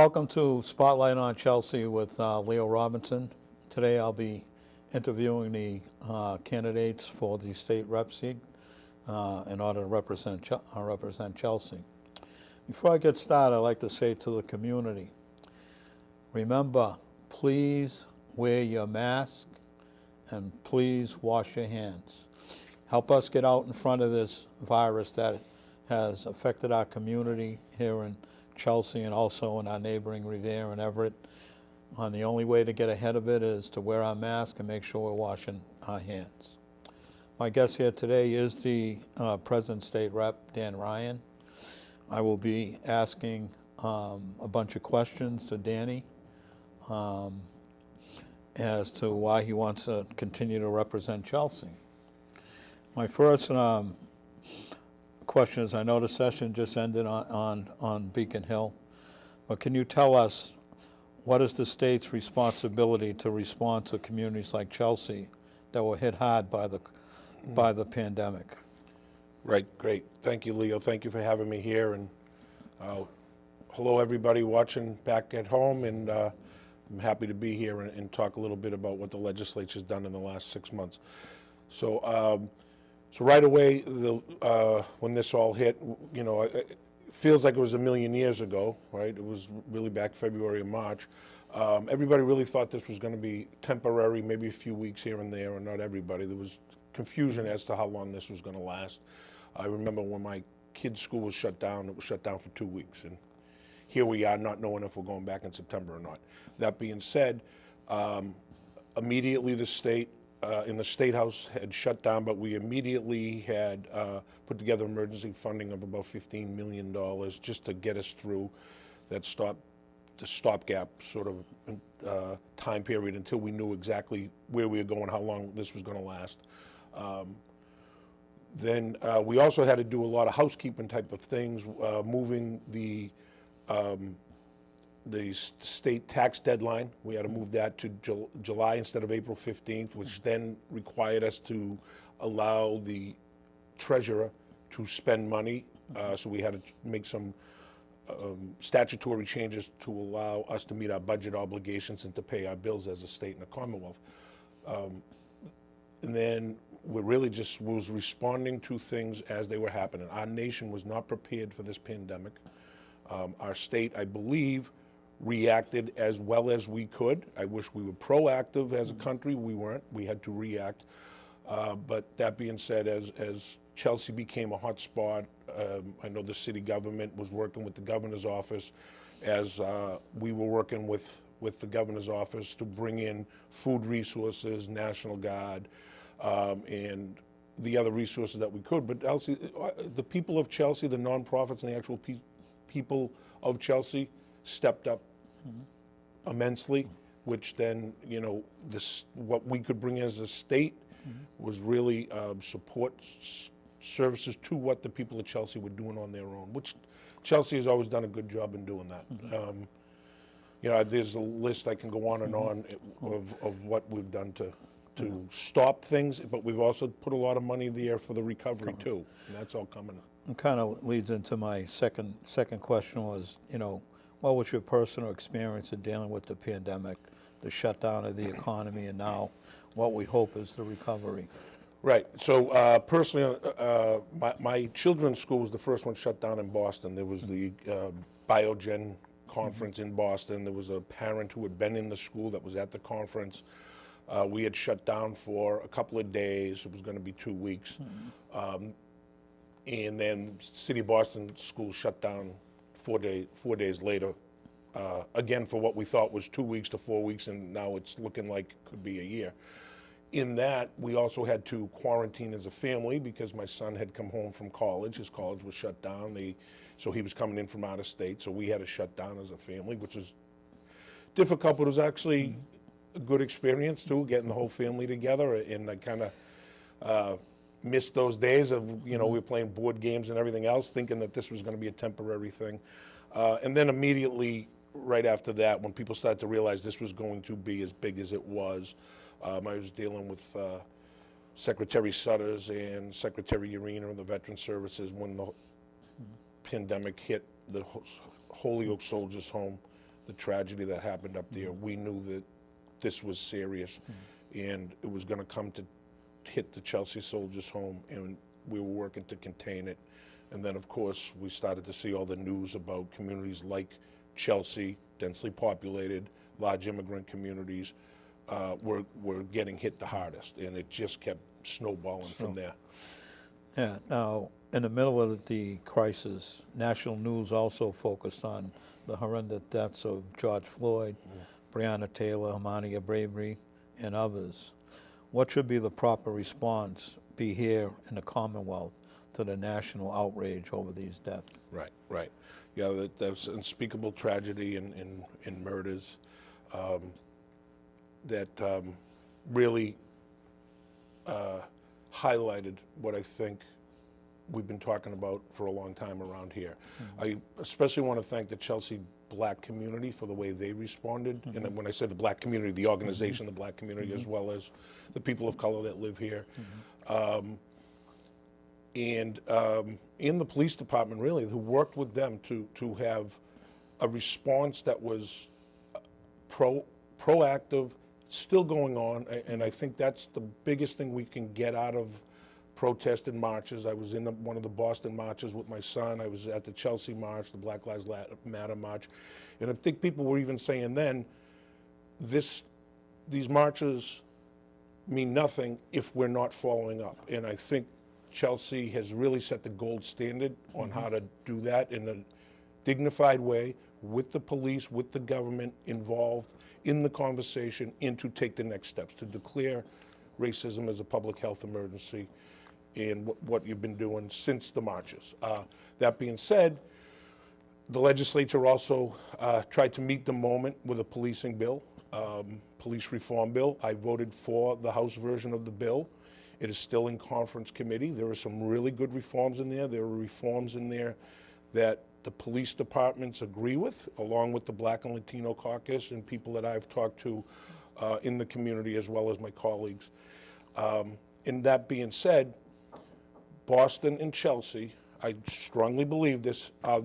Welcome to Spotlight on Chelsea with Leo Robinson. Today I'll be interviewing the candidates for the state rep seat in order to represent Chelsea. Before I get started, I'd like to say to the community, remember, please wear your mask and please wash your hands. Help us get out in front of this virus that has affected our community here in Chelsea and also in our neighboring Revere and Everett. And the only way to get ahead of it is to wear our mask and make sure we're washing our hands. My guest here today is the President State Rep, Dan Ryan. I will be asking a bunch of questions to Danny as to why he wants to continue to represent Chelsea. My first question is, I know the session just ended on Beacon Hill, but can you tell us what is the state's responsibility to respond to communities like Chelsea that were hit hard by the pandemic? Right, great. Thank you, Leo. Thank you for having me here. And hello, everybody watching back at home. And I'm happy to be here and talk a little bit about what the legislature's done in the last 6 months. So right away, when this all hit, you know, it feels like it was a million years ago, right? It was really back February and March. Everybody really thought this was going to be temporary, maybe a few weeks here and there, or not everybody. There was confusion as to how long this was going to last. I remember when my kids' school was shut down, it was shut down for 2 weeks. And here we are not knowing if we're going back in September or not. That being said, immediately the state, in the State House had shut down, but we immediately had put together emergency funding of about $15 million just to get us through that stopgap sort of time period until we knew exactly where we were going, how long this was going to last. Then we also had to do a lot of housekeeping type of things, moving the state tax deadline. We had to move that to July instead of April 15th, which then required us to allow the treasurer to spend money. So we had to make some statutory changes to allow us to meet our budget obligations and to pay our bills as a state and a Commonwealth. And then we really just was responding to things as they were happening. Our nation was not prepared for this pandemic. Our state, I believe, reacted as well as we could. I wish we were proactive as a country. We weren't. We had to react. But that being said, as Chelsea became a hot spot, I know the city government was working with the governor's office as we were working with the governor's office to bring in food resources, National Guard, and the other resources that we could. But Elsie, the people of Chelsea, the nonprofits and the actual people of Chelsea stepped up immensely, which then, you know, what we could bring as a state was really support services to what the people of Chelsea were doing on their own, which Chelsea has always done a good job in doing that. You know, there's a list I can go on and on of what we've done to stop things, but we've also put a lot of money there for the recovery too, and that's all coming. It kind of leads into my second question was, you know, what was your personal experience in dealing with the pandemic, the shutdown of the economy, and now what we hope is the recovery? Right. So personally, my children's school was the first one shut down in Boston. There was the Biogen conference in Boston. There was a parent who had been in the school that was at the conference. We had shut down for a couple of days. It was going to be 2 weeks. And then City of Boston school shut down 4 days later, again for what we thought was 2 weeks to 4 weeks, and now it's looking like it could be a year. In that, we also had to quarantine as a family because my son had come home from college. His college was shut down. So he was coming in from out of state, so we had to shut down as a family, which was difficult, but it was actually a good experience too, getting the whole family together. And I kind of missed those days of, you know, we were playing board games and everything else, thinking that this was going to be a temporary thing. And then immediately right after that, when people started to realize this was going to be as big as it was, I was dealing with Secretary Sutters and Secretary Arena of the Veteran Services when the pandemic hit the Holyoke Soldiers Home. the tragedy that happened up there, we knew that this was serious, and it was going to come to hit the Chelsea Soldiers' Home, and we were working to contain it. And then, of course, we started to see all the news about communities like Chelsea, densely populated, large immigrant communities, were getting hit the hardest, and it just kept snowballing from there. Yeah, now, in the middle of the crisis, national news also focused on the horrendous deaths of George Floyd, Breonna Taylor, Ahmaud Arbery, and others. What should be the proper response be here in the Commonwealth to the national outrage over these deaths? Right, right. Yeah, that's unspeakable tragedy and murders that really highlighted what I think we've been talking about for a long time around here. I especially want to thank the Chelsea Black community for the way they responded. And when I say the Black community, the organization, the Black community, as well as the people of color that live here. And in the police department, really, who worked with them to have a response that was proactive, still going on, and I think that's the biggest thing we can get out of protest and marches. I was in one of the Boston marches with my son. I was at the Chelsea march, the Black Lives Matter march, and I think people were even saying then, these marches mean nothing if we're not following up. And I think Chelsea has really set the gold standard on how to do that in a dignified way, with the police, with the government involved in the conversation, and to take the next steps, to declare racism as a public health emergency, and what you've been doing since the marches. That being said, the legislature also tried to meet the moment with a policing bill, police reform bill. I voted for the House version of the bill. It is still in conference committee. There are some really good reforms in there. There are reforms in there that the police departments agree with, along with the Black and Latino caucus and people that I've talked to in the community, as well as my colleagues. And that being said, Boston and Chelsea, I strongly believe this, are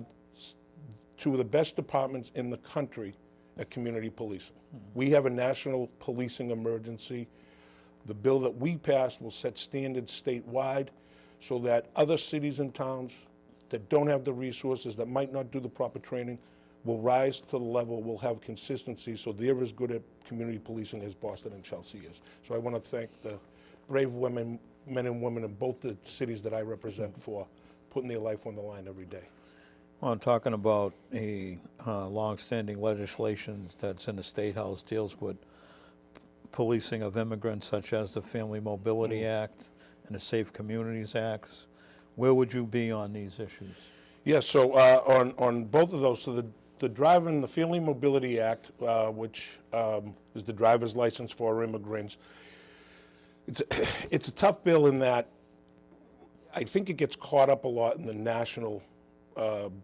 two of the best departments in the country at community policing. We have a national policing emergency. The bill that we passed will set standards statewide so that other cities and towns that don't have the resources, that might not do the proper training, will rise to the level, will have consistency, so they're as good at community policing as Boston and Chelsea is. So I want to thank the brave men and women in both the cities that I represent for putting their life on the line every day. Well, I'm talking about a long-standing legislation that's in the State House, deals with policing of immigrants, such as the Family Mobility Act and the Safe Communities Acts. Where would you be on these issues? Yeah, so on both of those, so the the Family Mobility Act, which is the driver's license for immigrants, it's a tough bill in that I think it gets caught up a lot in the national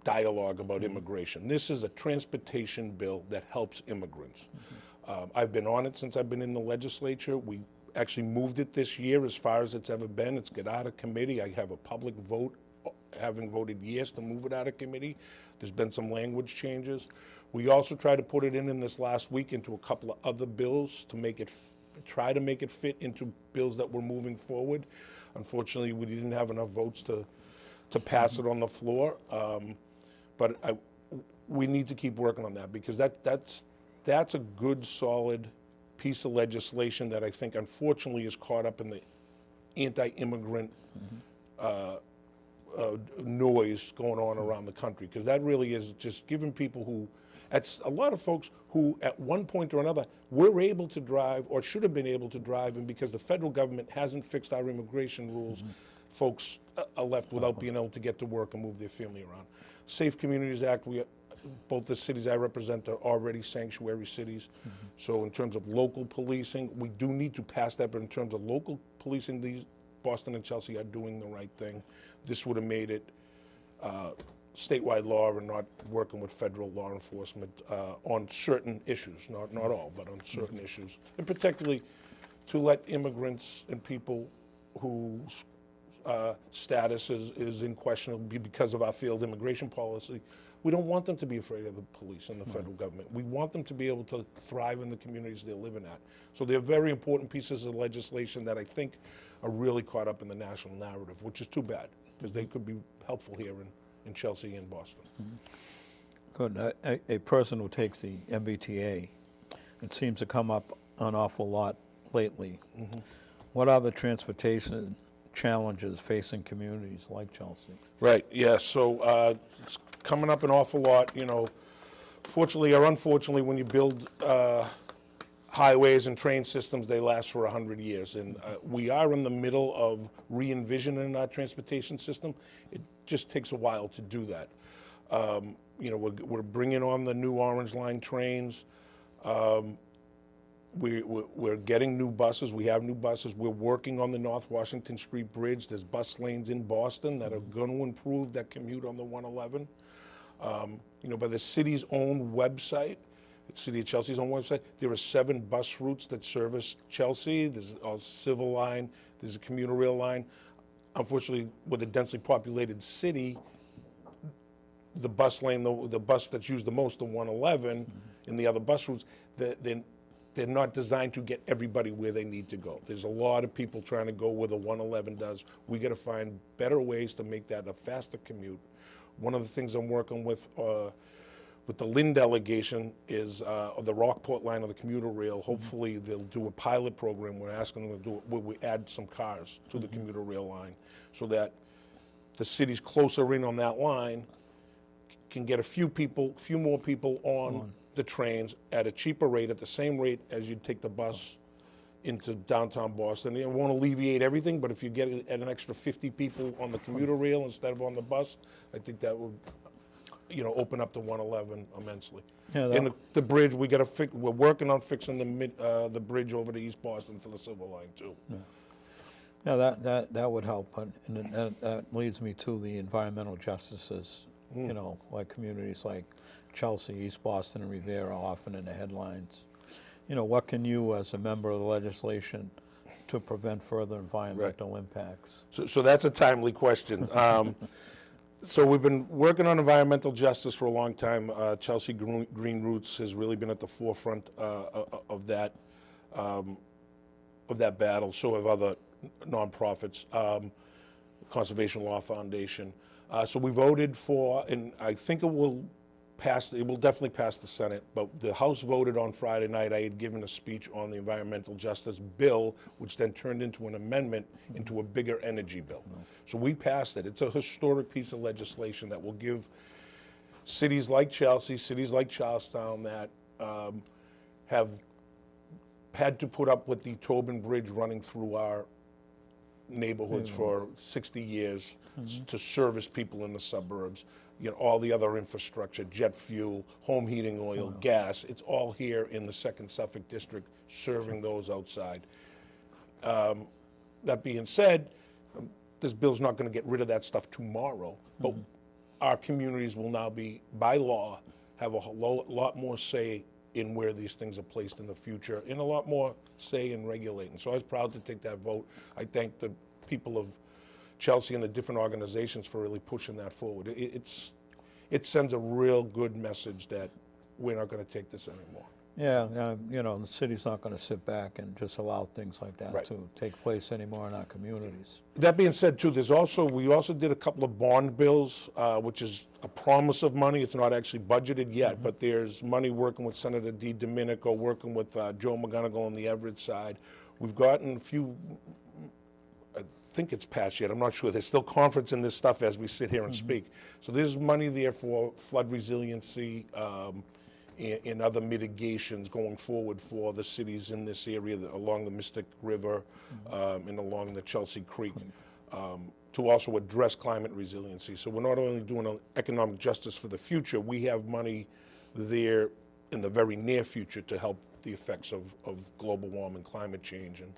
dialogue about immigration. This is a transportation bill that helps immigrants. I've been on it since I've been in the legislature. We actually moved it this year as far as it's ever been. It's got out of committee. I have a public vote, having voted yes to move it out of committee. There's been some language changes. We also tried to put it in this last week into a couple of other bills to make it, try to make it fit into bills that were moving forward. Unfortunately, we didn't have enough votes to pass it on the floor. But we need to keep working on that, because that's a good, solid piece of legislation that I think, unfortunately, is caught up in the anti-immigrant noise going on around the country, because that really is just giving people who, a lot of folks who at one point or another were able to drive or should have been able to drive, and because the federal government hasn't fixed our immigration rules, folks are left without being able to get to work and move their family around. Safe Communities Act, both the cities I represent are already sanctuary cities. So in terms of local policing, we do need to pass that, but in terms of local policing, these Boston and Chelsea are doing the right thing. This would have made it statewide law and not working with federal law enforcement on certain issues, not all, but on certain issues. And particularly to let immigrants and people whose status is in question because of our failed immigration policy, We don't want them to be afraid of the police and the federal government. We want them to be able to thrive in the communities they're living at. So they're very important pieces of legislation that I think are really caught up in the national narrative, which is too bad, because they could be helpful here in Chelsea and Boston. Good. A person who takes the MBTA, it seems to come up an awful lot lately. What are the transportation challenges facing communities like Chelsea? Right, yeah, so it's coming up an awful lot, you know. Fortunately or unfortunately, when you build highways and train systems, they last for 100 years. And we are in the middle of re-envisioning our transportation system. It just takes a while to do that. You know, we're bringing on the new Orange Line trains. We're getting new buses. We have new buses. We're working on the North Washington Street Bridge. There's bus lanes in Boston that are going to improve that commute on the 111. You know, by the city's own website, the City of Chelsea's own website, there are 7 bus routes that service Chelsea. There's a Civil line. There's a commuter rail line. Unfortunately, with a densely populated city, the bus lane, the bus that's used the most, the 111, and the other bus routes, they're not designed to get everybody where they need to go. There's a lot of people trying to go where the 111 does. We got to find better ways to make that a faster commute. One of the things I'm working with the Lynn delegation is the Rockport line of the commuter rail. Hopefully they'll do a pilot program. We're asking them to do it where we add some cars to the commuter rail line so that the cities closer in on that line can get a few more people on the trains at a cheaper rate, at the same rate as you'd take the bus into downtown Boston. It won't alleviate everything, but if you get an extra 50 people on the commuter rail instead of on the bus, I think that would, you know, open up the 111 immensely. Yeah, and the bridge, we're working on fixing the bridge over to East Boston for the Civil line too. Yeah, that would help, and that leads me to the environmental justices. You know, like communities like Chelsea, East Boston, and Revere are often in the headlines. You know, what can you, as a member of the legislation, to prevent further environmental impacts? So that's a timely question. So we've been working on environmental justice for a long time. Chelsea Green Roots has really been at the forefront of that battle. So have other nonprofits, Conservation Law Foundation. So we voted for, and I think it will pass. It will definitely pass the Senate. But the House voted on Friday night. I had given a speech on the environmental justice bill, which then turned into an amendment into a bigger energy bill. So we passed it. It's a historic piece of legislation that will give cities like Chelsea, cities like Charlestown that have had to put up with the Tobin Bridge running through our neighborhoods for 60 years to service people in the suburbs. You know, all the other infrastructure, jet fuel, home heating oil, gas, it's all here in the 2nd Suffolk District serving those outside. That being said, this bill's not going to get rid of that stuff tomorrow, but our communities will now be, by law, have a lot more say in where these things are placed in the future, and a lot more say in regulating. So I was proud to take that vote. I thank the people of Chelsea and the different organizations for really pushing that forward. It sends a real good message that we're not going to take this anymore. Yeah, you know, the city's not going to sit back and just allow things like that to take place anymore in our communities. That being said, too, we also did a couple of bond bills, which is a promise of money. It's not actually budgeted yet, but there's money working with Senator DiDomenico, working with Joe McGonigal on the Everett side. We've gotten a few, I think it's passed yet, I'm not sure. There's still conference in this stuff as we sit here and speak. So there's money there for flood resiliency, and other mitigations going forward for the cities in this area along the Mystic River and along the Chelsea Creek to also address climate resiliency. So we're not only doing economic justice for the future, we have money there in the very near future to help the effects of global warming, climate change, and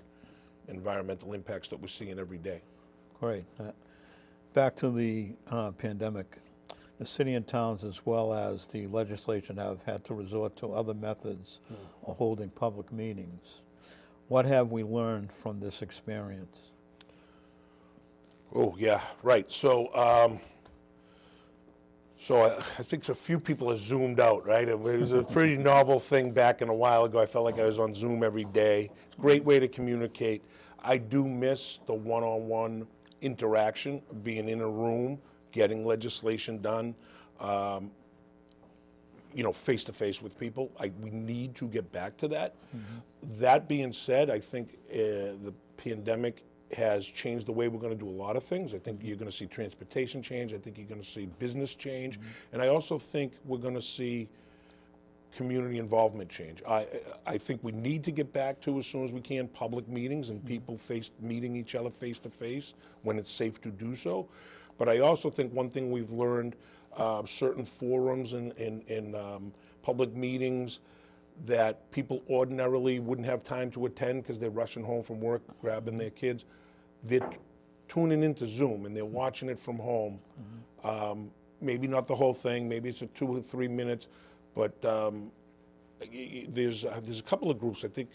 environmental impacts that we're seeing every day. Great. Back to the pandemic. The city and towns, as well as the legislation, have had to resort to other methods of holding public meetings. What have we learned from this experience? Oh, yeah, right. So So I think a few people are zoomed out, right? It was a pretty novel thing back in a while ago. I felt like I was on Zoom every day. It's a great way to communicate. I do miss the one-on-one interaction, being in a room, getting legislation done, face to face with people. We need to get back to that. That being said, I think the pandemic has changed the way we're going to do a lot of things. I think you're going to see transportation change. I think you're going to see business change. And I also think we're going to see community involvement change. I think we need to get back to, as soon as we can, public meetings and people meeting each other face to face when it's safe to do so. But I also think one thing we've learned, certain forums and public meetings that people ordinarily wouldn't have time to attend because they're rushing home from work, grabbing their kids, they're tuning into Zoom and they're watching it from home. Maybe not the whole thing, maybe it's a 2 or 3 minutes, but there's a couple of groups. I think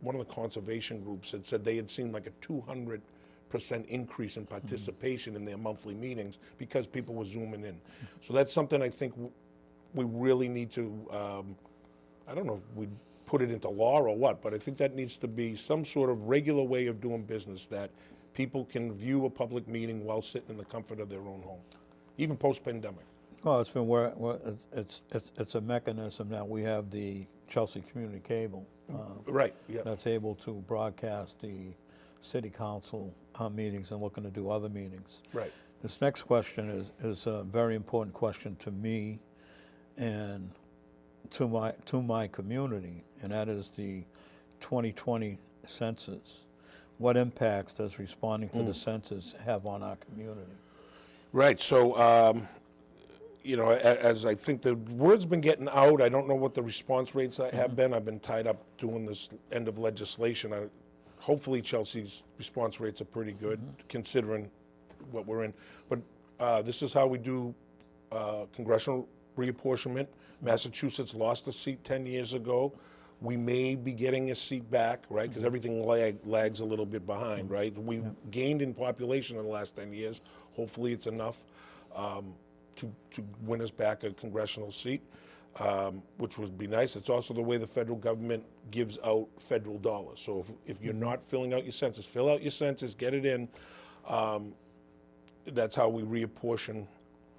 one of the conservation groups had said they had seen like a 200% increase in participation in their monthly meetings because people were Zooming in. So that's something I think we really need to, I don't know if we'd put it into law or what, but I think that needs to be some sort of regular way of doing business, that people can view a public meeting while sitting in the comfort of their own home, even post-pandemic. Well, it's been it's a mechanism that we have the Chelsea Community Cable. Right, yeah. That's able to broadcast the city council meetings and looking to do other meetings. Right. This next question is a very important question to me and to my community, and that is the 2020 census. What impacts does responding to the census have on our community? Right, so as I think the word's been getting out, I don't know what the response rates have been. I've been tied up doing this end of legislation. Hopefully Chelsea's response rates are pretty good, considering what we're in. But this is how we do congressional reapportionment. Massachusetts lost a seat 10 years ago. We may be getting a seat back, right? Because everything lags a little bit behind, right? We've gained in population in the last 10 years. Hopefully it's enough to win us back a congressional seat, which would be nice. It's also the way the federal government gives out federal dollars. So if you're not filling out your census, fill out your census, get it in. That's how we reapportion.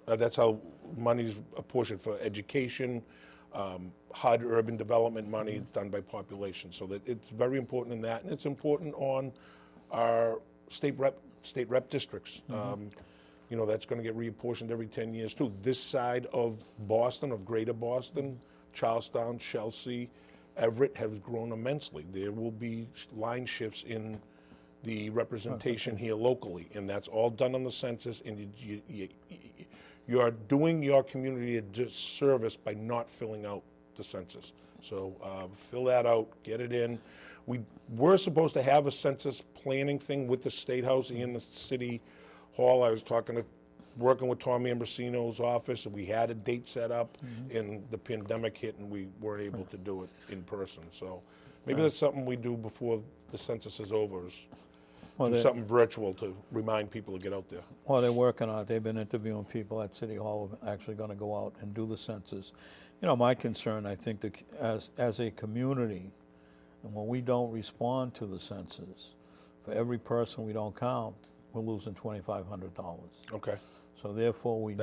That's how money's apportioned for education, HUD, urban development money. It's done by population. So that it's very important in that, and it's important on our state rep districts. That's going to get reapportioned every 10 years too. This side of Boston, of Greater Boston, Charlestown, Chelsea, Everett has grown immensely. There will be line shifts in the representation here locally, and that's all done on the census, and you're doing your community a disservice by not filling out the census. So fill that out, get it in. We were supposed to have a census planning thing with the State House and the City Hall. I was working with Tom Ambrosino's office, and we had a date set up, and the pandemic hit, and we weren't able to do it in person. So maybe that's something we do before the census is over, is do something virtual to remind people to get out there. Well, they're working on it. They've been interviewing people at City Hall who are actually going to go out and do the census. My concern, I think, that as a community, and when we don't respond to the census, for every person we don't count, we're losing $2,500. Okay. So therefore, we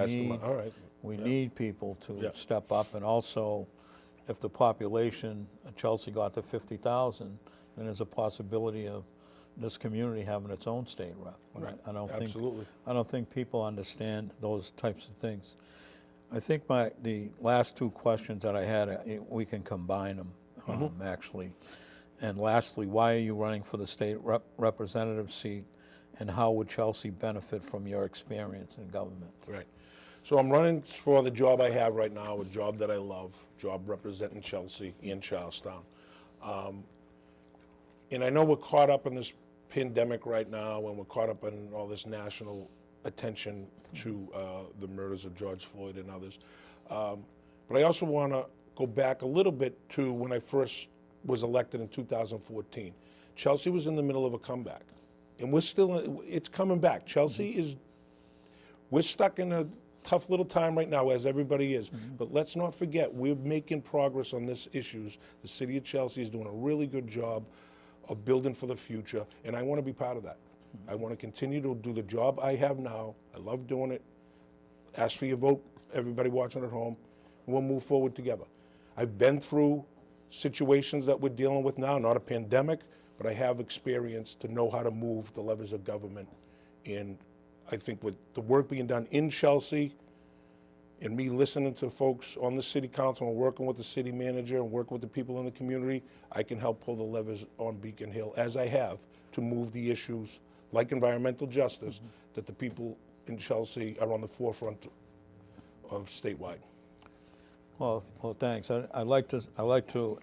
need people to step up, and also, if the population of Chelsea got to 50,000, then there's a possibility of this community having its own state rep. Right. I Absolutely. don't think people understand those types of things. I think the last two questions that I had, we can combine them actually. And lastly, why are you running for the state representative seat, and how would Chelsea benefit from your experience in government? Right. So I'm running for the job I have right now, a job that I love, job representing Chelsea and Charlestown. And I know we're caught up in this pandemic right now, and we're caught up in all this national attention to the murders of George Floyd and others. But I also want to go back a little bit to when I first was elected in 2014. Chelsea was in the middle of a comeback, and it's coming back. Chelsea we're stuck in tough little time right now, as everybody is. But let's not forget, we're making progress on this issues. The city of Chelsea is doing a really good job of building for the future, and I want to be part of that. I want to continue to do the job I have now. I love doing it. Ask for your vote, everybody watching at home, and we'll move forward together. I've been through situations that we're dealing with now, not a pandemic, but I have experience to know how to move the levers of government. And I think with the work being done in Chelsea, and me listening to folks on the city council and working with the city manager and working with the people in the community, I can help pull the levers on Beacon Hill, as I have, to move the issues like environmental justice that the people in Chelsea are on the forefront of statewide. Well, thanks. I'd like to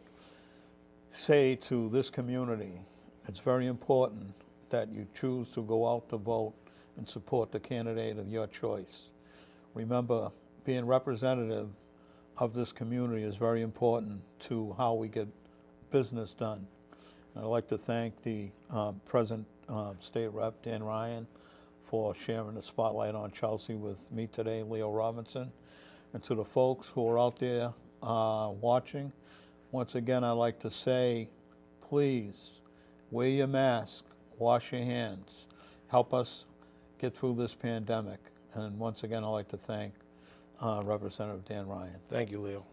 say to this community, it's very important that you choose to go out to vote and support the candidate of your choice. Remember, being representative of this community is very important to how we get business done. And I'd like to thank the present State Rep, Dan Ryan, for sharing the spotlight on Chelsea with me today, Leo Robinson. And to the folks who are out there watching, once again, I'd like to say, please, wear your mask, wash your hands, help us get through this pandemic. And once again, I'd like to thank Representative Dan Ryan. Thank you, Leo.